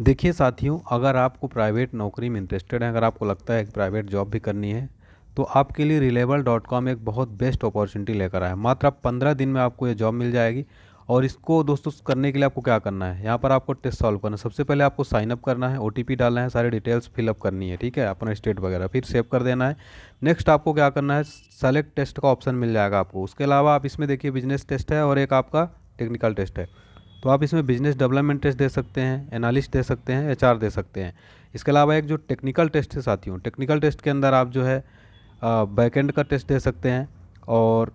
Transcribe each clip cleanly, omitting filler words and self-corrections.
देखिए साथियों, अगर आपको प्राइवेट नौकरी में इंटरेस्टेड है, अगर आपको लगता है कि प्राइवेट जॉब भी करनी है, तो आपके लिए Reliable.com एक बहुत बेस्ट अपॉर्चुनिटी लेकर आया है। मात्र आप 15 दिन में आपको ये जॉब मिल जाएगी। और इसको दोस्तों करने के लिए आपको क्या करना है, यहाँ पर आपको टेस्ट सॉल्व करना है। सबसे पहले आपको साइन अप करना है, OTP डालना है, सारी डिटेल्स फिलअप करनी है, ठीक है, अपना स्टेट वगैरह, फिर सेव कर देना है। नेक्स्ट आपको क्या करना है, सेलेक्ट टेस्ट का ऑप्शन मिल जाएगा आपको। उसके अलावा आप इसमें देखिए बिजनेस टेस्ट है और एक आपका टेक्निकल टेस्ट है। तो आप इसमें बिजनेस डेवलपमेंट टेस्ट दे सकते हैं, एनालिस्ट दे सकते हैं, HR दे सकते हैं। इसके अलावा एक जो टेक्निकल टेस्ट है साथियों, टेक्निकल टेस्ट के अंदर आप जो है बैकएंड का टेस्ट दे सकते हैं और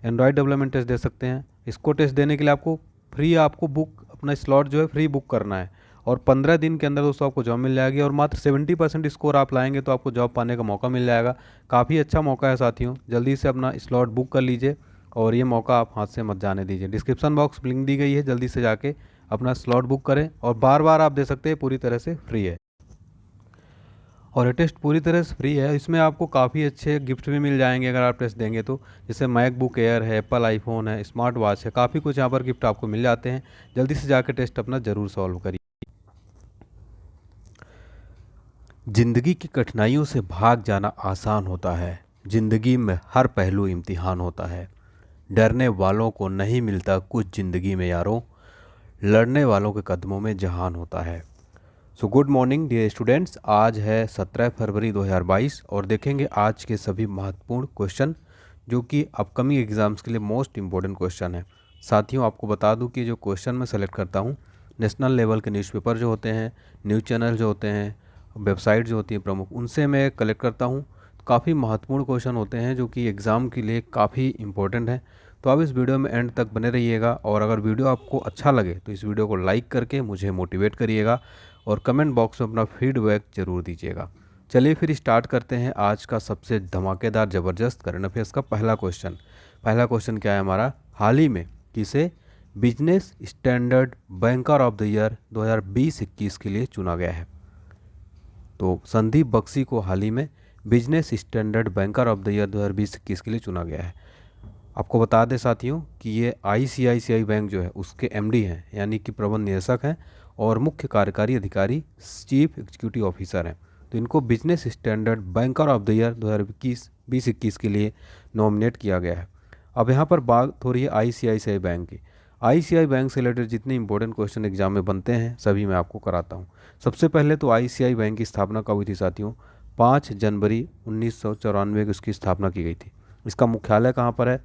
एंड्रॉयड डेवलपमेंट टेस्ट दे सकते हैं। इसको टेस्ट देने के लिए आपको फ्री, आपको बुक अपना स्लॉट जो है फ्री बुक करना है। और 15 दिन के अंदर दोस्तों आपको जॉब मिल जाएगी। और मात्र 70% स्कोर आप लाएंगे तो आपको जॉब पाने का मौका मिल जाएगा। काफ़ी अच्छा मौका है साथियों, जल्दी से अपना स्लॉट बुक कर लीजिए और ये मौका आप हाथ से मत जाने दीजिए। डिस्क्रिप्शन बॉक्स लिंक दी गई है, जल्दी से जाके अपना स्लॉट बुक करें। और बार बार आप दे सकते हैं, पूरी तरह से फ्री है। और ये टेस्ट पूरी तरह से फ्री है। इसमें आपको काफ़ी अच्छे गिफ्ट भी मिल जाएंगे अगर आप टेस्ट देंगे तो। जैसे मैकबुक एयर है, एप्पल आईफोन है, स्मार्ट वॉच है, काफ़ी कुछ यहाँ पर गिफ्ट आपको मिल जाते हैं। जल्दी से जाकर टेस्ट अपना ज़रूर सॉल्व करिए। जिंदगी की कठिनाइयों से भाग जाना आसान होता है। जिंदगी में हर पहलू इम्तिहान होता है। डरने वालों को नहीं मिलता कुछ जिंदगी में यारों, लड़ने वालों के कदमों में जहान होता है। So good morning dear students, आज है 17 फरवरी 2022 और देखेंगे आज के सभी महत्वपूर्ण क्वेश्चन जो कि अपकमिंग एग्जाम्स के लिए मोस्ट इंपॉर्टेंट क्वेश्चन है। साथियों आपको बता दूं कि जो क्वेश्चन मैं सेलेक्ट करता हूं, नेशनल लेवल के न्यूज़पेपर जो होते हैं, न्यूज़ चैनल जो होते हैं, वेबसाइट जो होती है प्रमुख, उनसे मैं कलेक्ट करता हूँ। काफ़ी महत्वपूर्ण क्वेश्चन होते हैं जो कि एग्ज़ाम के लिए काफ़ी इंपॉर्टेंट है। तो आप इस वीडियो में एंड तक बने रहिएगा। और अगर वीडियो आपको अच्छा लगे तो इस वीडियो को लाइक करके मुझे मोटिवेट करिएगा और कमेंट बॉक्स में अपना फीडबैक ज़रूर दीजिएगा। चलिए फिर स्टार्ट करते हैं आज का सबसे धमाकेदार ज़बरदस्त करंट अफेयर्स का पहला क्वेश्चन। पहला क्वेश्चन क्या है हमारा, हाल ही में किसे business standard banker of the year 2020-21 के लिए चुना गया है। तो संदीप बख्शी को हाल ही में business standard banker of the year 2020-21 के लिए चुना गया है। आपको बता दें साथियों कि ये ICICI बैंक जो है उसके MD हैं, यानी कि प्रबंध निदेशक हैं और मुख्य कार्यकारी अधिकारी चीफ एग्जीक्यूटिव ऑफिसर हैं। तो इनको business standard banker of the year 2020-21 के लिए नॉमिनेट किया गया है। अब यहाँ पर बात हो रही है ICICI बैंक की। ICICI बैंक से रिलेटेड जितने इंपॉर्टेंट क्वेश्चन एग्जाम में बनते हैं सभी मैं आपको कराता हूँ। सबसे पहले तो ICICI बैंक की स्थापना कब हुई थी साथियों, 5 जनवरी 1994 को इसकी स्थापना की गई थी। इसका मुख्यालय कहाँ पर है,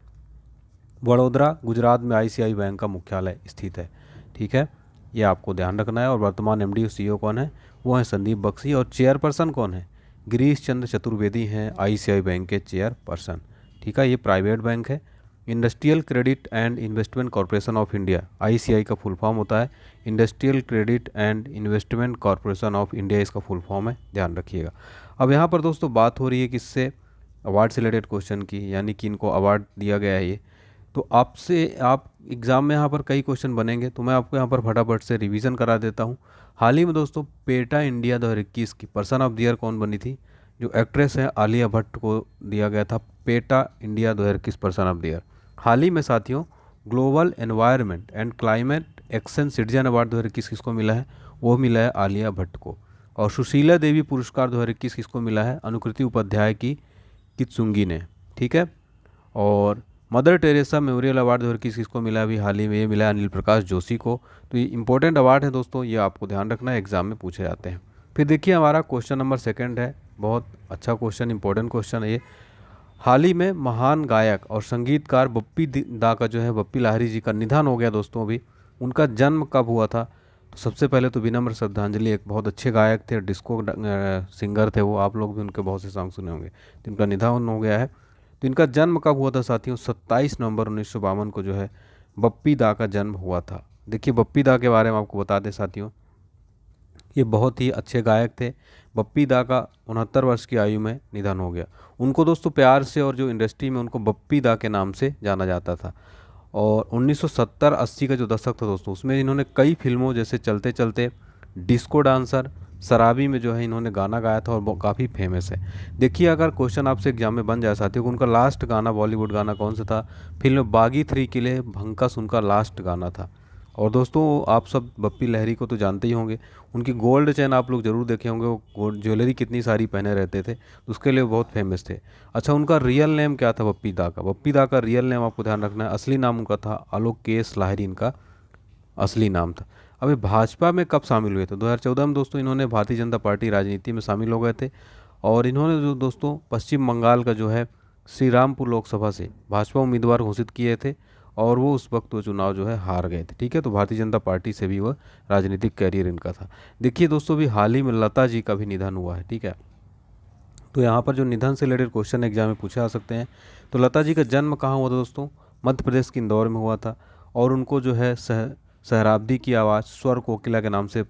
वडोदरा गुजरात में ICICI बैंक का मुख्यालय स्थित है। ठीक है, ये आपको ध्यान रखना है। और वर्तमान MD और CEO कौन है, वो हैं संदीप बख्शी। और चेयरपर्सन कौन है, गिरीश चंद्र चतुर्वेदी हैं ICICI बैंक के चेयरपर्सन। ठीक है, ये प्राइवेट बैंक है। Industrial credit and investment corporation of India, ICICI का फुल फॉर्म होता है industrial credit and investment corporation of India, इसका फुल फॉर्म है, ध्यान रखिएगा। अब यहाँ पर दोस्तों बात हो रही है किससे, अवार्ड से रिलेटेड क्वेश्चन की, यानी कि इनको अवार्ड दिया गया है ये। तो आपसे आप एग्ज़ाम में यहाँ पर कई क्वेश्चन बनेंगे, तो मैं आपको यहाँ पर फटाफट से रिवीजन करा देता हूँ। हाल ही में दोस्तों पेटा इंडिया 2021 की पर्सन ऑफ द ईयर कौन बनी थी, जो एक्ट्रेस है आलिया भट्ट को दिया गया था PETA India 2021 person of the year. हाल ही में साथियों global environment and climate action citizen award 2021 किसको मिला है, वो मिला है आलिया भट्ट को। और सुशीला देवी पुरस्कार 2021 किसको मिला है, अनुकृति उपाध्याय की कित्सुंगी ने। ठीक है, और मदर टेरेसा मेमोरियल अवार्ड 2021 किसको मिला, अभी हाल ही में ये मिला है अनिल प्रकाश जोशी को। तो ये इंपॉर्टेंट अवार्ड है दोस्तों, ये आपको ध्यान रखना है, एग्जाम में पूछे जाते हैं। फिर देखिए हमारा क्वेश्चन नंबर सेकंड है, बहुत अच्छा क्वेश्चन, इंपॉर्टेंट क्वेश्चन है ये। हाल ही में महान गायक और संगीतकार बप्पी दा का जो है, बप्पी लाहिरी जी का निधन हो गया दोस्तों। अभी उनका जन्म कब हुआ था, तो सबसे पहले तो विनम्र श्रद्धांजलि, एक बहुत अच्छे गायक थे, डिस्को सिंगर थे वो, आप लोग भी उनके बहुत से सॉन्ग सुने होंगे। तो इनका निधन हो गया है। तो इनका जन्म कब हुआ था साथियों, 27 नवंबर 1952 को जो है बप्पी दा का जन्म हुआ था। देखिए बप्पी दा के बारे में आपको बता दें साथियों, ये बहुत ही अच्छे गायक थे। बप्पी दा का 69 वर्ष की आयु में निधन हो गया। उनको दोस्तों प्यार से और जो इंडस्ट्री में उनको बप्पी दा के नाम से जाना जाता था। और 1970-80 का जो दशक था दोस्तों, उसमें इन्होंने कई फिल्मों जैसे चलते चलते, डिस्को डांसर, शराबी में जो है इन्होंने गाना गाया था और वो काफ़ी फेमस है। देखिए अगर क्वेश्चन आपसे एग्जाम में बन जाए साथियों, उनका लास्ट गाना बॉलीवुड गाना कौन सा था, फिल्म बागी 3 के लिए भंकस उनका लास्ट गाना था। और दोस्तों आप सब बप्पी लहरी को तो जानते ही होंगे, उनकी गोल्ड चेन आप लोग ज़रूर देखे होंगे, वो गोल्ड ज्वेलरी कितनी सारी पहने रहते थे, तो उसके लिए वो बहुत फेमस थे। अच्छा, उनका रियल नेम क्या था बप्पी दा का? बप्पी दा का रियल नेम आपको ध्यान रखना है, असली नाम उनका था आलोकेश लाहिरी, इनका असली नाम था। अभी भाजपा में कब शामिल हुए थे? 2014 में दोस्तों इन्होंने भारतीय जनता पार्टी राजनीति में शामिल हो गए थे। और इन्होंने जो दोस्तों पश्चिम बंगाल का जो है श्री रामपुर लोकसभा से भाजपा उम्मीदवार घोषित किए थे, और वो उस वक्त वो चुनाव जो है हार गए थे। ठीक है, तो भारतीय जनता पार्टी से भी वह राजनीतिक कैरियर इनका था। देखिए दोस्तों, भी हाल ही में लता जी का भी निधन हुआ है। ठीक है, तो यहाँ पर जो निधन से रिलेटेड क्वेश्चन एग्जाम में पूछे जा सकते हैं। तो लता जी का जन्म कहाँ हुआ था दोस्तों? मध्य प्रदेश के इंदौर में हुआ था। और उनको जो है सहराब्दी की आवाज़, स्वर कोकिला के नाम से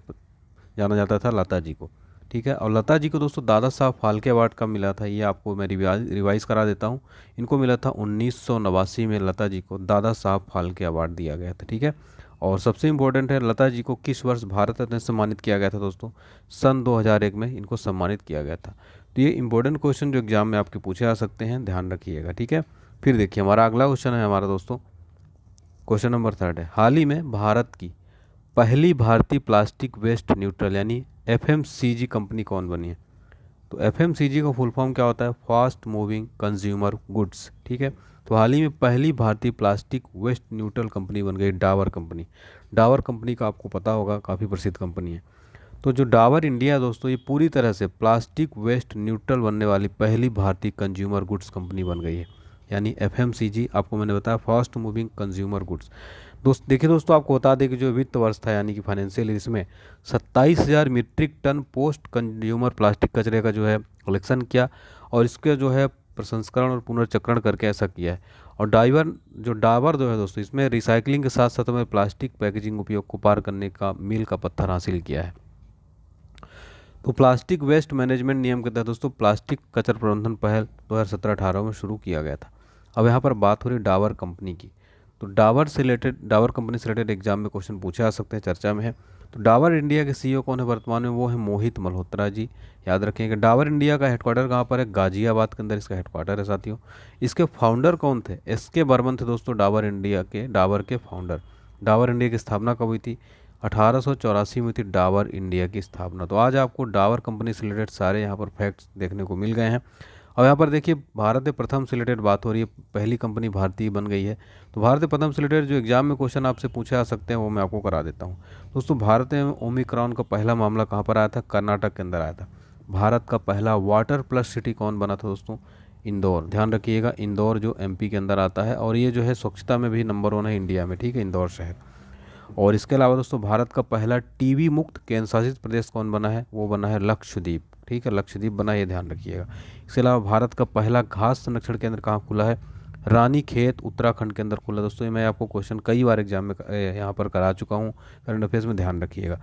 जाना जाता था लता जी को। ठीक है, और लता जी को दोस्तों दादा साहब फाल्के अवार्ड कब मिला था, ये आपको मैं रिवाइज करा देता हूँ। इनको मिला था 1989 में, लता जी को दादा साहब फाल्के अवार्ड दिया गया था। ठीक है, और सबसे इम्पोर्टेंट है, लता जी को किस वर्ष भारत रत्न से सम्मानित किया गया था दोस्तों? सन 2001 में इनको सम्मानित किया गया था। तो ये इंपॉर्टेंट क्वेश्चन जो एग्जाम में आपके पूछे जा सकते हैं, ध्यान रखिएगा। ठीक है, फिर देखिए हमारा अगला क्वेश्चन है हमारा दोस्तों, क्वेश्चन नंबर 3 है, हाल ही में भारत की पहली भारतीय प्लास्टिक वेस्ट न्यूट्रल यानी एफएमसीजी कंपनी कौन बनी है? तो एफएमसीजी का फुल फॉर्म क्या होता है? Fast moving consumer goods. ठीक है, तो हाल ही में पहली भारतीय प्लास्टिक वेस्ट न्यूट्रल कंपनी बन गई डाबर कंपनी। डाबर कंपनी का आपको पता होगा, काफ़ी प्रसिद्ध कंपनी है। तो जो डाबर इंडिया है दोस्तों, ये पूरी तरह से प्लास्टिक वेस्ट न्यूट्रल बनने वाली पहली भारतीय कंज्यूमर गुड्स कंपनी बन गई है, यानी एफएमसीजी। आपको मैंने बताया फास्ट मूविंग कंज्यूमर गुड्स। देखिए दोस्तों, आपको बता दें कि जो वित्त वर्ष था यानी कि फाइनेंशियल ईयर, इसमें 27,000 metric ton post consumer plastic कचरे का जो है कलेक्शन किया, और इसके जो है प्रसंस्करण और पुनर्चक्रण करके ऐसा किया है। और डाबर जो है दोस्तों, इसमें रिसाइकलिंग के साथ साथ में प्लास्टिक पैकेजिंग उपयोग को पार करने का मील का पत्थर हासिल किया है। तो प्लास्टिक वेस्ट मैनेजमेंट नियम के तहत दोस्तों प्लास्टिक कचरा प्रबंधन पहल 2017-18 में शुरू किया गया था। अब यहाँ पर बात हो रही डाबर कंपनी की। तो डाबर कंपनी से रिलेटेड एग्जाम में क्वेश्चन पूछे जा सकते हैं, चर्चा में है। तो डाबर इंडिया के सीईओ कौन है वर्तमान में? वो है मोहित मल्होत्रा जी। याद रखेंगे, डाबर इंडिया का हेडक्वार्टर कहाँ पर है? गाजियाबाद के अंदर इसका हेडक्वार्टर है साथियों। इसके फाउंडर कौन थे? एस के बर्मन थे दोस्तों, डाबर इंडिया के डाबर के फाउंडर। डाबर इंडिया की स्थापना कब हुई थी? 1884 में थी डाबर इंडिया की स्थापना। तो आज आपको डाबर कंपनी से रिलेटेड सारे यहाँ पर फैक्ट्स देखने को मिल गए हैं। और यहाँ पर देखिए, भारत प्रथम से रिलेटेड बात हो रही है, पहली कंपनी भारतीय बन गई है। तो भारत प्रथम से रिलेटेड जो एग्जाम में क्वेश्चन आपसे पूछे जा सकते हैं, वो मैं आपको करा देता हूँ। दोस्तों, भारत में ओमिक्रॉन का पहला मामला कहाँ पर आया था? कर्नाटक के अंदर आया था। भारत का पहला वाटर प्लस सिटी कौन बना था दोस्तों? इंदौर। ध्यान रखिएगा, इंदौर जो एमपी के अंदर आता है, और ये जो है स्वच्छता में भी नंबर 1 है इंडिया में। ठीक है, इंदौर शहर। और इसके अलावा दोस्तों, भारत का पहला टीबी मुक्त केंद्र शासित प्रदेश कौन बना है? वो बना है लक्षद्वीप। ठीक है, लक्षद्वीप बना है, ये ध्यान रखिएगा। इसके अलावा भारत का पहला घास संरक्षण केंद्र कहाँ खुला है? रानी खेत उत्तराखंड के अंदर खुला। दोस्तों, ये मैं आपको क्वेश्चन कई बार एग्जाम में यहाँ पर करा चुका हूँ, करंट अफेयर्स में, ध्यान रखिएगा।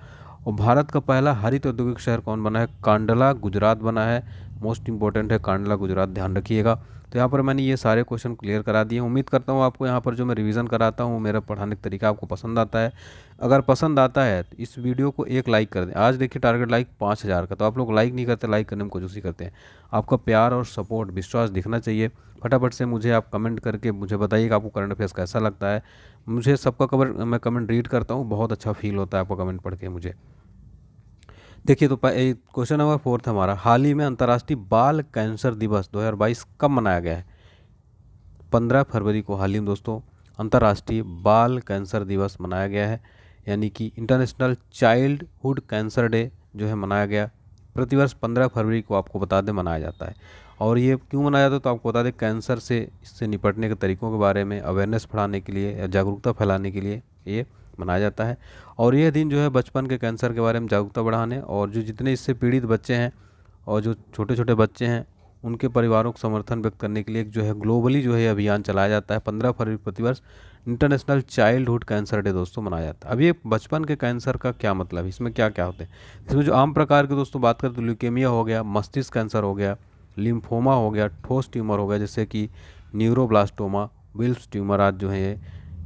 और भारत का पहला हरित औद्योगिक शहर कौन बना है? कांडला गुजरात बना है। मोस्ट इंपॉर्टेंट है कांडला गुजरात, ध्यान रखिएगा। तो यहाँ पर मैंने ये सारे क्वेश्चन क्लियर करा दिए। उम्मीद करता हूँ आपको यहाँ पर जो मैं रिवीजन कराता हूँ, मेरा पढ़ाने का तरीका आपको पसंद आता है। अगर पसंद आता है तो इस वीडियो को एक लाइक कर दें। आज देखिए टारगेट लाइक 5,000 का, तो आप लोग लाइक नहीं करते, लाइक करने में कोशिश ही करते हैं। आपका प्यार और सपोर्ट, विश्वास दिखना चाहिए। फटाफट से मुझे आप कमेंट करके मुझे बताइए कि आपको करंट अफेयर्स कैसा लगता है। मुझे सबका मैं कमेंट रीड करता हूँ, बहुत अच्छा फील होता है आपका कमेंट पढ़ के मुझे। देखिए, तो क्वेश्चन नंबर 4 था हमारा, हाल ही में अंतर्राष्ट्रीय बाल कैंसर दिवस 2022 कब मनाया गया है? 15 फरवरी को हाल ही में दोस्तों अंतर्राष्ट्रीय बाल कैंसर दिवस मनाया गया है, यानी कि इंटरनेशनल चाइल्डहुड कैंसर डे जो है मनाया गया। प्रतिवर्ष 15 फरवरी को आपको बता दें मनाया जाता है। और ये क्यों मनाया जाता है तो आपको बता दें, कैंसर से इससे निपटने के तरीकों के बारे में अवेयरनेस बढ़ाने के लिए या जागरूकता फैलाने के लिए ये मनाया जाता है। और यह दिन जो है बचपन के कैंसर के बारे में जागरूकता बढ़ाने, और जो जितने इससे पीड़ित बच्चे हैं और जो छोटे छोटे बच्चे हैं उनके परिवारों को समर्थन व्यक्त करने के लिए जो है ग्लोबली जो है अभियान चलाया जाता है। 15 फरवरी प्रतिवर्ष इंटरनेशनल चाइल्डहुड कैंसर डे दोस्तों मनाया जाता है। अब ये बचपन के कैंसर का क्या मतलब है, इसमें क्या क्या होते हैं? इसमें जो आम प्रकार के दोस्तों बात करें तो ल्यूकेमिया हो गया, मस्तिष्क कैंसर हो गया, लिम्फोमा हो गया, ठोस ट्यूमर हो गया जैसे कि न्यूरोब्लास्टोमा, विल्स ट्यूमर आज जो है ये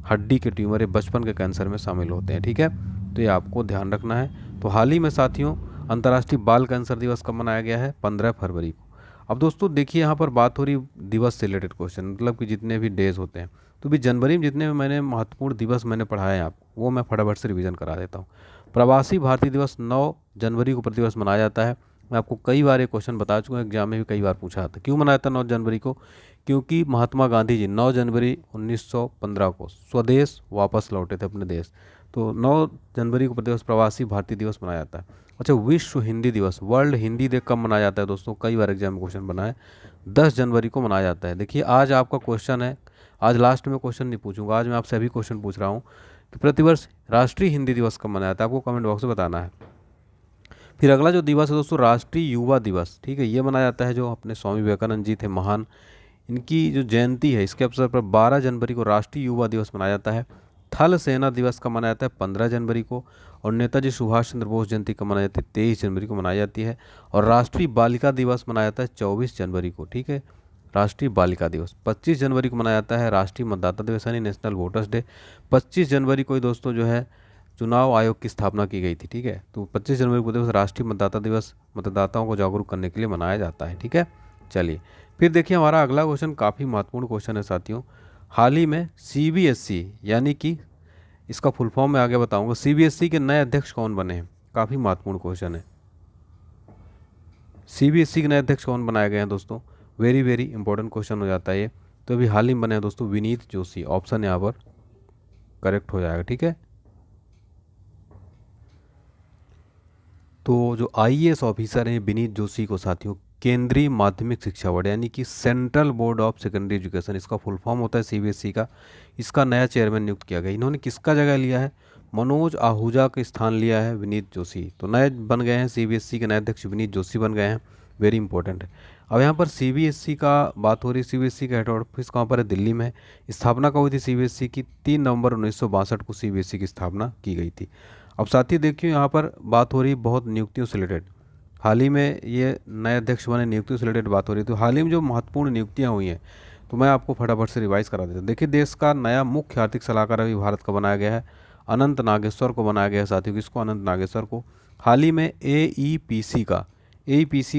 हड्डी के ट्यूमर ये बचपन के कैंसर में शामिल होते हैं। ठीक है, तो ये आपको ध्यान रखना है। तो हाल ही में साथियों अंतर्राष्ट्रीय बाल कैंसर दिवस कब मनाया गया है? 15 फरवरी को। अब दोस्तों देखिए यहाँ पर बात हो रही दिवस से रिलेटेड क्वेश्चन, मतलब कि जितने भी डेज होते हैं, तो भी जनवरी में जितने भी मैंने महत्वपूर्ण दिवस मैंने पढ़ाए हैं आपको, वो मैं फटाफट से रिवीजन करा देता हूँ। प्रवासी भारतीय दिवस 9 जनवरी को प्रतिवर्ष मनाया जाता है। मैं आपको कई बार ये क्वेश्चन बता चुका हूँ, एग्जाम में भी कई बार पूछा था। क्यों मनाया था 9 जनवरी को? क्योंकि महात्मा गांधी जी 9 जनवरी 1915 को स्वदेश वापस लौटे थे अपने देश। तो 9 जनवरी को प्रतिवर्ष प्रवासी भारतीय दिवस मनाया जाता है। अच्छा, विश्व हिंदी दिवस, वर्ल्ड हिंदी डे कब मनाया जाता है दोस्तों? कई बार एग्जाम में क्वेश्चन बना है, 10 जनवरी को मनाया जाता है। देखिए आज आपका क्वेश्चन है, आज लास्ट में क्वेश्चन नहीं पूछूंगा, आज मैं आपसे अभी क्वेश्चन पूछ रहा हूँ कि प्रतिवर्ष राष्ट्रीय हिंदी दिवस कब मनाया जाता है? आपको कमेंट बॉक्स में बताना है। फिर अगला जो दिवस है दोस्तों, राष्ट्रीय युवा दिवस, ठीक है, ये मनाया जाता है जो अपने स्वामी विवेकानंद जी थे महान, इनकी जो जयंती है इसके अवसर पर 12 जनवरी को राष्ट्रीय युवा दिवस मनाया जाता है। थल सेना दिवस का मनाया जाता है 15 जनवरी को, और नेताजी सुभाष चंद्र बोस जयंती कब मनाई जाती है? 23 जनवरी को मनाई जाती है। और राष्ट्रीय बालिका दिवस मनाया जाता है 24 जनवरी को, ठीक है, राष्ट्रीय बालिका दिवस। 25 जनवरी को मनाया जाता है राष्ट्रीय मतदाता दिवस यानी नेशनल वोटर्स डे। 25 जनवरी को ही दोस्तों जो है चुनाव आयोग की स्थापना की गई थी, ठीक है। तो 25 जनवरी को दिवस राष्ट्रीय मतदाता दिवस मतदाताओं को जागरूक करने के लिए मनाया जाता है, ठीक है। चलिए फिर देखिए हमारा अगला क्वेश्चन काफ़ी महत्वपूर्ण क्वेश्चन है साथियों। हाल ही में सीबीएसई यानी कि इसका फुल फॉर्म मैं आगे बताऊंगा, सीबीएसई के नए अध्यक्ष कौन बने हैं? काफ़ी महत्वपूर्ण क्वेश्चन है। सीबीएसई के नए अध्यक्ष कौन बनाए गए हैं दोस्तों? वेरी वेरी इंपॉर्टेंट क्वेश्चन हो जाता है ये। तो अभी हाल ही में बने हैं दोस्तों विनीत जोशी, ऑप्शन यहाँ पर करेक्ट हो जाएगा, ठीक है। तो जो आईएएस ऑफिसर हैं विनीत जोशी को साथियों केंद्रीय माध्यमिक शिक्षा बोर्ड यानी कि central board of secondary education, इसका फुल फॉर्म होता है सीबीएसई का, इसका नया चेयरमैन नियुक्त किया गया। इन्होंने किसका जगह लिया है? मनोज आहूजा का स्थान लिया है विनीत जोशी। तो नए बन गए हैं सीबीएसई के नए अध्यक्ष विनीत जोशी बन गए हैं, वेरी इंपॉर्टेंट है। अब यहाँ पर सीबीएसई का बात हो रही है, सीबीएसई का हेड ऑफिस कहाँ पर है? दिल्ली में। स्थापना कब हुई थी सीबीएसई की? 3 नवंबर 1962 को सीबीएसई की स्थापना की गई थी। अब साथी देखिए यहाँ पर बात हो रही बहुत नियुक्तियों से रिलेटेड, हाल ही में ये नए अध्यक्ष बने, नियुक्तियों से रिलेटेड बात हो रही है। तो हाल ही में जो महत्वपूर्ण नियुक्तियाँ हुई हैं तो मैं आपको फटाफट से रिवाइज करा देता हूँ। देखिए देश का नया मुख्य आर्थिक सलाहकार अभी भारत का बनाया गया है, अनंत नागेश्वर को बनाया गया है साथियों। किसको? अनंत नागेश्वर को। हाल ही में एईपीसी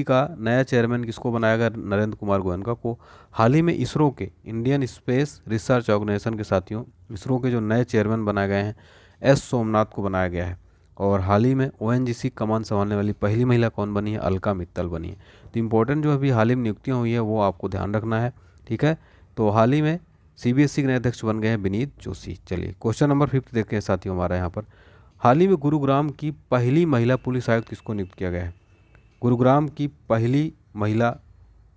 का नया चेयरमैन किसको बनाया गया? नरेंद्र कुमार गोयनका को। हाल ही में इसरो के इंडियन स्पेस रिसर्च ऑर्गेनाइजेशन के साथियों इसरो के जो नए चेयरमैन बनाए गए हैं एस सोमनाथ को बनाया गया है। और हाल ही में ओएनजीसी कमान संभालने वाली पहली महिला कौन बनी है? अलका मित्तल बनी है। तो इंपॉर्टेंट जो अभी हाल ही में नियुक्तियाँ हुई है वो आपको ध्यान रखना है, ठीक है। तो हाल ही में सीबीएसई के नए अध्यक्ष बन गए हैं विनीत जोशी। चलिए क्वेश्चन नंबर 5 देखते हैं साथियों हमारा यहाँ पर। हाल ही में गुरुग्राम की पहली महिला पुलिस आयुक्त किसको नियुक्त किया गया है? गुरुग्राम की पहली महिला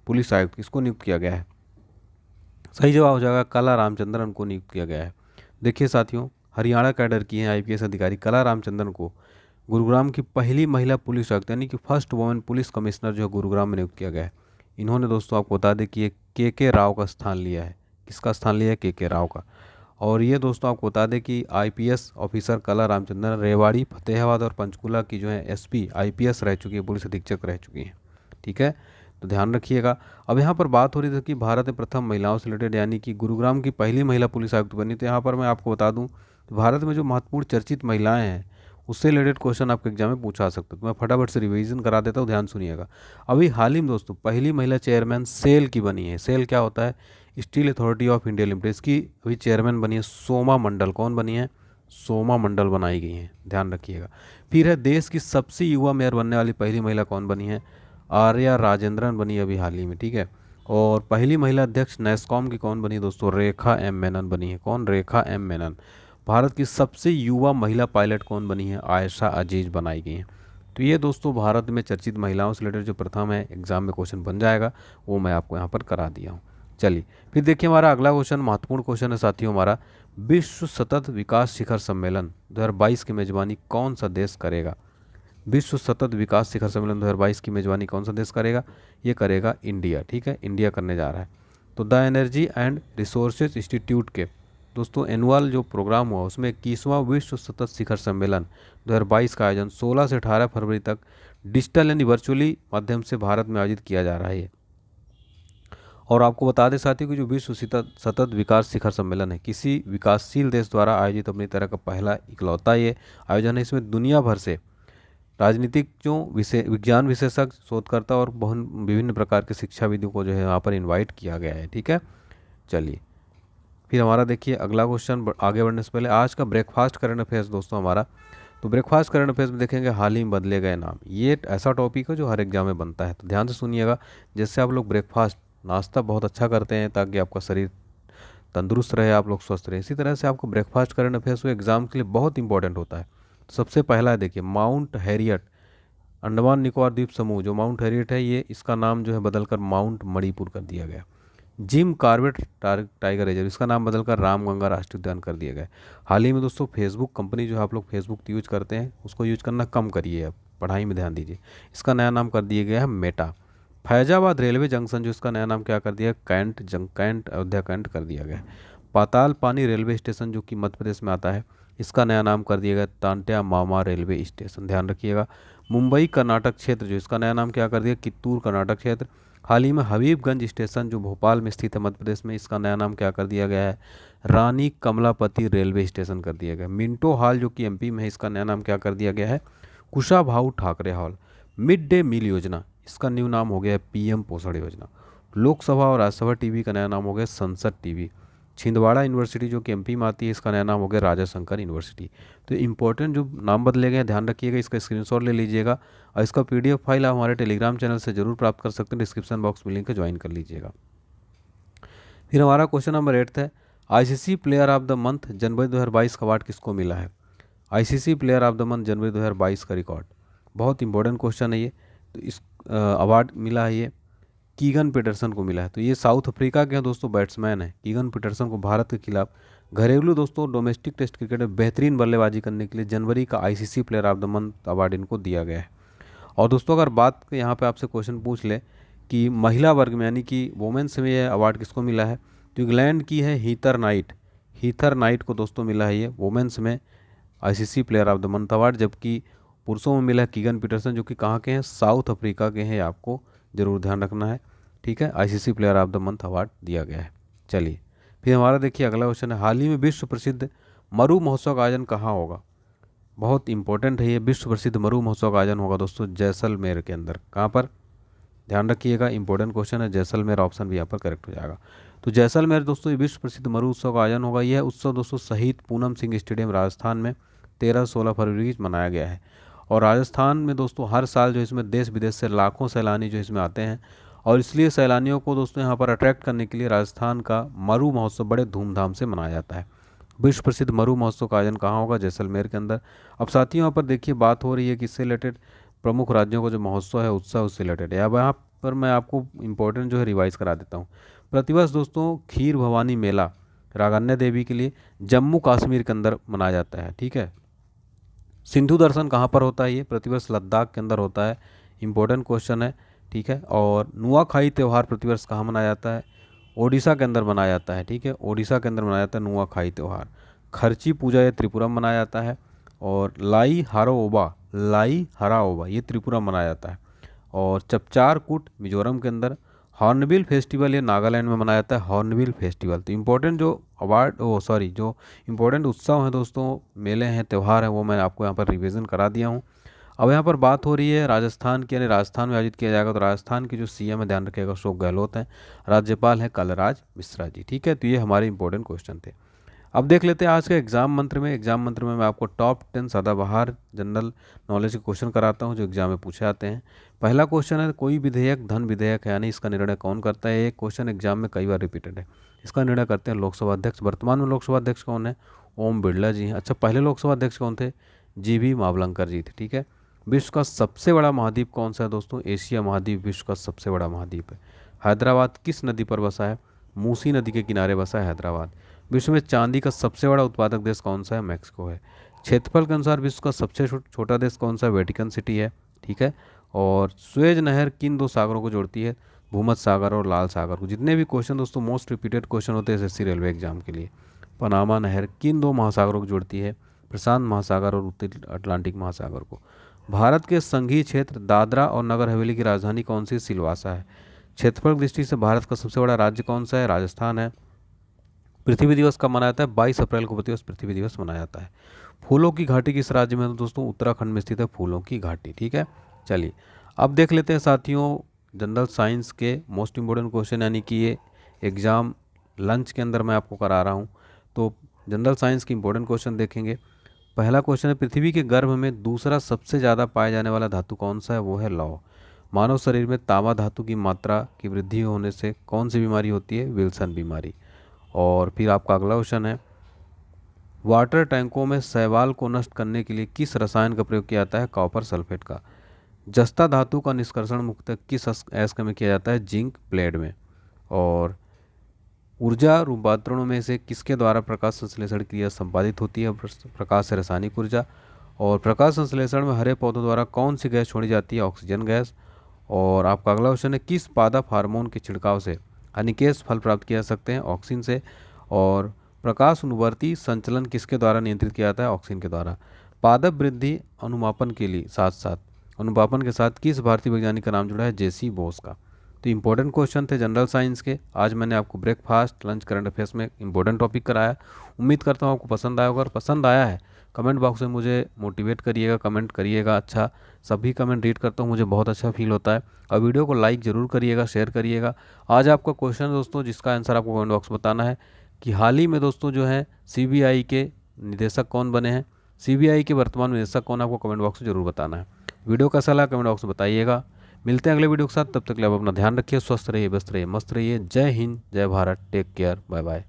पुलिस आयुक्त किसको नियुक्त किया गया है? सही जवाब हो जाएगा कला रामचंद्रन को नियुक्त किया गया है। देखिए साथियों हरियाणा कैडर की हैं आईपीएस अधिकारी कला रामचंद्रन को गुरुग्राम की पहली महिला पुलिस आयुक्त यानी कि फर्स्ट वुमेन पुलिस कमिश्नर जो है गुरुग्राम में नियुक्त किया गया है। इन्होंने दोस्तों आपको बता दें कि ये के राव का स्थान लिया है। किसका स्थान लिया है? के राव का। और ये दोस्तों आपको बता दें कि आईपीएस ऑफिसर कला रामचंद्रन रेवाड़ी, फतेहाबाद और पंचकुला की जो है एसपी आईपीएस रह चुकी है, पुलिस अधीक्षक रह चुकी हैं, ठीक है। तो ध्यान रखिएगा। अब यहाँ पर बात हो रही थी कि भारत में प्रथम महिलाओं से रिलेटेड यानी कि गुरुग्राम की पहली महिला पुलिस आयुक्त बनी। तो यहाँ पर मैं आपको बता दूँ भारत में जो महत्वपूर्ण चर्चित महिलाएं हैं उससे रिलेटेड क्वेश्चन आपके एग्जाम में पूछा सकते हो। तो मैं फटाफट से रिवीजन करा देता हूँ, ध्यान सुनिएगा। अभी हाल ही में दोस्तों पहली महिला चेयरमैन सेल की बनी है। सेल क्या होता है? Steel authority of India limited. इसकी अभी चेयरमैन बनी है सोमा मंडल। कौन बनी है? सोमा मंडल बनाई गई है, ध्यान रखिएगा। फिर है देश की सबसे युवा मेयर बनने वाली पहली महिला कौन बनी है? आर्या राजेंद्रन बनी अभी हाल ही में, ठीक है। और पहली महिला अध्यक्ष नेस्कॉम की कौन बनी दोस्तों? रेखा एम मेनन बनी है। कौन? रेखा एम मेनन। भारत की सबसे युवा महिला पायलट कौन बनी है? आयशा अजीज बनाई गई हैं। तो ये दोस्तों भारत में चर्चित महिलाओं से रिलेटेड जो प्रथम है एग्जाम में क्वेश्चन बन जाएगा वो मैं आपको यहाँ पर करा दिया हूँ। चलिए फिर देखिए हमारा अगला क्वेश्चन महत्वपूर्ण क्वेश्चन है साथियों हमारा। विश्व सतत विकास शिखर सम्मेलन 2022 की मेजबानी कौन सा देश करेगा? विश्व सतत विकास शिखर सम्मेलन 2022 की मेजबानी कौन सा देश करेगा? ये करेगा इंडिया, ठीक है, इंडिया करने जा रहा है। तो the energy and resources institute के दोस्तों एनुअल जो प्रोग्राम हुआ उसमें 21वां विश्व सतत शिखर सम्मेलन 2022 का आयोजन 16 से 18 फरवरी तक डिजिटल यानी वर्चुअली माध्यम से भारत में आयोजित किया जा रहा है। और आपको बता दें साथियों कि जो विश्व सतत विकास शिखर सम्मेलन है किसी विकासशील देश द्वारा आयोजित अपनी तरह का पहला इकलौता ये आयोजन है। इसमें दुनिया भर से राजनीतिक जो विज्ञान विशेषज्ञ, शोधकर्ता और बहुत विभिन्न प्रकार के शिक्षाविदों को जो है यहाँ पर इनवाइट किया गया है। ठीक है, चलिए फिर हमारा देखिए अगला क्वेश्चन। आगे बढ़ने से पहले आज का ब्रेकफास्ट करंट अफेयर्स दोस्तों हमारा, तो ब्रेकफास्ट करंट अफेयर्स में देखेंगे हाल ही में बदले गए नाम। ये एक ऐसा टॉपिक है जो हर एग्जाम में बनता है, तो ध्यान से सुनिएगा। जैसे आप लोग ब्रेकफास्ट नाश्ता बहुत अच्छा करते हैं ताकि आपका शरीर तंदुरुस्त रहे, आप लोग स्वस्थ रहे, इसी तरह से आपको ब्रेकफास्ट करंट अफेयर्स वो एग्जाम के लिए बहुत इंपॉर्टेंट होता है। सबसे पहला है देखिए माउंट हैरियट, अंडमान निकोबार द्वीप समूह जो माउंट हैरियट है, ये इसका नाम जो है बदलकर माउंट मणिपुर कर दिया गया। जिम कॉर्बेट टाइगर रिजर्व, इसका नाम बदलकर रामगंगा राष्ट्रीय उद्यान कर दिया गया। हाल ही में दोस्तों फेसबुक कंपनी जो है, आप लोग फेसबुक यूज करते हैं उसको यूज करना कम करिए, अब पढ़ाई में ध्यान दीजिए। इसका नया नाम कर दिया गया है मेटा। फैजाबाद रेलवे जंक्शन जो इसका नया नाम क्या कर दिया, कैंट अयोध्या कैंट कर दिया गया है। पाताल पानी रेलवे स्टेशन जो कि मध्य प्रदेश में आता है, इसका नया नाम कर दिया गया तांट्या मामा रेलवे स्टेशन, ध्यान रखिएगा। मुंबई कर्नाटक क्षेत्र जो इसका नया नाम क्या कर दिया, कित्तूर कर्नाटक क्षेत्र। हाल ही में हबीबगंज स्टेशन जो भोपाल में स्थित है मध्य प्रदेश में, इसका नया नाम क्या कर दिया गया है, रानी कमलापति रेलवे स्टेशन कर दिया गया। मिंटो हॉल जो कि एमपी में है, इसका नया नाम क्या कर दिया गया है, Kushabhau Thakre hall. Mid day meal योजना, इसका न्यू नाम हो गया है पीएम पोषण योजना। लोकसभा और राज्यसभा टीवी का नया नाम हो गया संसद टीवी। छिंदवाड़ा यूनिवर्सिटी जो कि एमपी में आती है, इसका नया नाम हो गया राजा शंकर यूनिवर्सिटी। तो इंपॉर्टेंट जो नाम बदले गए हैं ध्यान रखिएगा, इसका स्क्रीनशॉट ले लीजिएगा और इसका पीडीएफ फाइल आप हमारे टेलीग्राम चैनल से जरूर प्राप्त कर सकते हैं, डिस्क्रिप्शन बॉक्स में लिंक है, ज्वाइन कर लीजिएगा। फिर हमारा क्वेश्चन नंबर 8 है, ICC player of the month जनवरी 2022 का अवार्ड किसको मिला है। ICC player of the month जनवरी 2022 का रिकॉर्ड, बहुत इंपॉर्टेंट क्वेश्चन है ये। तो इस अवार्ड मिला है ये कीगन पीटरसन को मिला है। तो ये साउथ अफ्रीका के दोस्तों बैट्समैन है। कीगन पीटरसन को भारत के खिलाफ घरेलू दोस्तों डोमेस्टिक टेस्ट क्रिकेट में बेहतरीन बल्लेबाजी करने के लिए जनवरी का ICC player of the month award इनको दिया गया है। और दोस्तों अगर बात यहाँ पे आपसे क्वेश्चन पूछ ले कि महिला वर्ग में यानी कि वुमेन्स में यह अवार्ड किसको मिला है, तो इंग्लैंड की है हीथर नाइट को दोस्तों मिला है ये वुमेन्स में ICC player of the month award. जबकि पुरुषों में मिला है कीगन पीटरसन जो कि कहाँ के हैं, साउथ अफ्रीका के हैं, आपको जरूर ध्यान रखना है। ठीक है, ICC player of the month award दिया गया है। चलिए फिर हमारा देखिए अगला क्वेश्चन है, हाल ही में विश्व प्रसिद्ध मरु महोत्सव का आयोजन कहाँ होगा। बहुत इंपॉर्टेंट है ये, विश्व प्रसिद्ध मरु महोत्सव का आयोजन होगा दोस्तों जैसलमेर के अंदर। कहाँ पर, ध्यान रखिएगा, इंपॉर्टेंट क्वेश्चन है, जैसलमेर ऑप्शन भी यहाँ पर करेक्ट हो जाएगा। तो जैसलमेर दोस्तों ये विश्व प्रसिद्ध मरु उत्सव का आयोजन होगा। यह उत्सव दोस्तों शहीद पूनम सिंह स्टेडियम राजस्थान में 13-16 फरवरी को मनाया गया है। और राजस्थान में दोस्तों हर साल जो इसमें देश विदेश से लाखों सैलानी जो इसमें आते हैं, और इसलिए सैलानियों को दोस्तों यहाँ पर अट्रैक्ट करने के लिए राजस्थान का मरु महोत्सव बड़े धूमधाम से मनाया जाता है। विश्व प्रसिद्ध मरु महोत्सव का आयोजन कहाँ होगा, जैसलमेर के अंदर। अब साथियों यहाँ पर देखिए बात हो रही है किससे रिलेटेड, प्रमुख राज्यों का जो महोत्सव है उत्सव उससे रिलेटेड है। अब यहाँ पर मैं आपको इंपॉर्टेंट जो है रिवाइज करा देता हूँ। प्रतिवर्ष दोस्तों खीर भवानी मेला रागन्य देवी के लिए जम्मू कश्मीर के अंदर मनाया जाता है। ठीक है, सिंधु दर्शन कहाँ पर होता है, ये प्रतिवर्ष लद्दाख के अंदर होता है, इंपॉर्टेंट क्वेश्चन है। ठीक है, और नुआखाई त्यौहार प्रतिवर्ष कहाँ मनाया जाता है, ओडिशा के अंदर मनाया जाता है। ठीक है, ओडिशा के अंदर मनाया जाता है नुआखाई त्यौहार। खर्ची पूजा ये त्रिपुरा में मनाया जाता है। और लाई हराओबा ये त्रिपुरा में मनाया जाता है। और चपचार कूट मिजोरम के अंदर। हॉर्नबिल फेस्टिवल ये नागालैंड में मनाया जाता है, हॉर्नबिल फेस्टिवल। तो इंपॉर्टेंट जो जो इंपॉर्टेंट उत्सव हैं दोस्तों, मेले हैं, त्यौहार हैं, वो मैं आपको यहाँ पर रिवीजन करा दिया हूँ। अब यहाँ पर बात हो रही है राजस्थान की, यानी राजस्थान में आयोजित किया जाएगा। तो राजस्थान के जो सीएम है ध्यान रखिएगा अशोक गहलोत हैं, राज्यपाल है कलराज मिश्रा जी। ठीक है, तो ये हमारे इंपॉर्टेंट क्वेश्चन थे। अब देख लेते हैं आज के एग्जाम मंत्र में मैं आपको टॉप 10 सदाबहार जनरल नॉलेज के क्वेश्चन कराता हूं जो एग्जाम में पूछे आते हैं। पहला क्वेश्चन है, कोई विधेयक धन विधेयक है यानी इसका निर्णय कौन करता है। एक क्वेश्चन एग्जाम में कई बार रिपीटेड है, इसका निर्णय करते हैं लोकसभा अध्यक्ष। वर्तमान में लोकसभा अध्यक्ष कौन है, ओम बिरला जी हैं। अच्छा, पहले लोकसभा अध्यक्ष कौन थे, जीवी मावलंकर जी थे। ठीक है, विश्व का सबसे बड़ा महाद्वीप कौन सा है दोस्तों, एशिया महाद्वीप विश्व का सबसे बड़ा महाद्वीप है। हैदराबाद किस नदी पर बसा है, मूसी नदी के किनारे बसा है हैदराबाद। विश्व में चांदी का सबसे बड़ा उत्पादक देश कौन सा है, मैक्सिको है। क्षेत्रफल के अनुसार विश्व का सबसे छोटा देश कौन सा है, वेटिकन सिटी है। ठीक है, और स्वेज नहर किन दो सागरों को जोड़ती है, भूमध्य सागर और लाल सागर को। जितने भी क्वेश्चन दोस्तों मोस्ट रिपीटेड क्वेश्चन होते हैं एसएससी रेलवे एग्जाम के लिए। पनामा नहर किन दो महासागरों को जोड़ती है, प्रशांत महासागर और उत्तरी अटलांटिक महासागर को। भारत के संघीय क्षेत्र दादरा और नगर हवेली की राजधानी कौन सी, सिलवासा है। क्षेत्रफल की दृष्टि से भारत का सबसे बड़ा राज्य कौन सा है, राजस्थान है। पृथ्वी दिवस कब मनाया जाता है, 22 अप्रैल को प्रतिवर्ष पृथ्वी दिवस मनाया जाता है। फूलों की घाटी किस राज्य में है? तो दोस्तों उत्तराखंड में स्थित है फूलों की घाटी। ठीक है, चलिए अब देख लेते हैं साथियों जनरल साइंस के मोस्ट इम्पोर्टेंट क्वेश्चन, यानी कि ये एग्ज़ाम लंच के अंदर मैं आपको करा रहा हूँ। तो जनरल साइंस के इंपॉर्टेंट क्वेश्चन देखेंगे। पहला क्वेश्चन है, पृथ्वी के गर्भ में दूसरा सबसे ज़्यादा पाया जाने वाला धातु कौन सा है? वो है लौह। मानव शरीर में तांबा धातु की मात्रा की वृद्धि होने से कौन सी बीमारी होती है? विल्सन बीमारी। और फिर आपका अगला क्वेश्चन है, वाटर टैंकों में शैवाल को नष्ट करने के लिए किस रसायन का प्रयोग किया जाता है? कॉपर सल्फेट का। जस्ता धातु का निष्कर्षण मुख्यतः किस अयस्क में किया जाता है? जिंक प्लेड में। और ऊर्जा रूपांतरणों में से किसके द्वारा प्रकाश संश्लेषण क्रिया संपादित होती है? प्रकाश से रासायनिक ऊर्जा। और प्रकाश संश्लेषण में हरे पौधों द्वारा कौन सी गैस छोड़ी जाती है? Oxygen gas. और आपका अगला क्वेश्चन है, किस पादप हार्मोन के छिड़काव से हनीकेस फल प्राप्त किया जा सकते हैं? ऑक्सिन से। और प्रकाश अनुवर्ती संचलन किसके द्वारा नियंत्रित किया जाता है? ऑक्सिन के द्वारा। पादप वृद्धि अनुमापन के लिए साथ साथ अनुपापन के साथ किस भारतीय वैज्ञानिक का नाम जुड़ा है? जेसी बोस का। तो इंपॉर्टेंट क्वेश्चन थे जनरल साइंस के। आज मैंने आपको ब्रेकफास्ट लंच करंट अफेयर्स में इंपॉर्टेंट टॉपिक कराया। उम्मीद करता हूँ आपको पसंद आया होगा। अगर पसंद आया है कमेंट बॉक्स में मुझे मोटिवेट करिएगा, कमेंट करिएगा। अच्छा, सभी कमेंट रीड करता हूँ, मुझे बहुत अच्छा फील होता है। और वीडियो को लाइक ज़रूर करिएगा, शेयर करिएगा। आज आपका क्वेश्चन दोस्तों जिसका आंसर आपको कमेंट बॉक्स में बताना है कि हाल ही में दोस्तों जो है सीबीआई के निदेशक कौन बने हैं? सीबीआई के वर्तमान निदेशक कौन, आपको कमेंट बॉक्स में जरूर बताना है। वीडियो कैसा लगा कमेंट बॉक्स में बताइएगा। मिलते हैं अगले वीडियो के साथ, तब तक के लिए आप अपना ध्यान रखिए, स्वस्थ रहिए, व्यस्त रहिए, मस्त रहिए। जय हिंद, जय Bharat, take care, bye bye.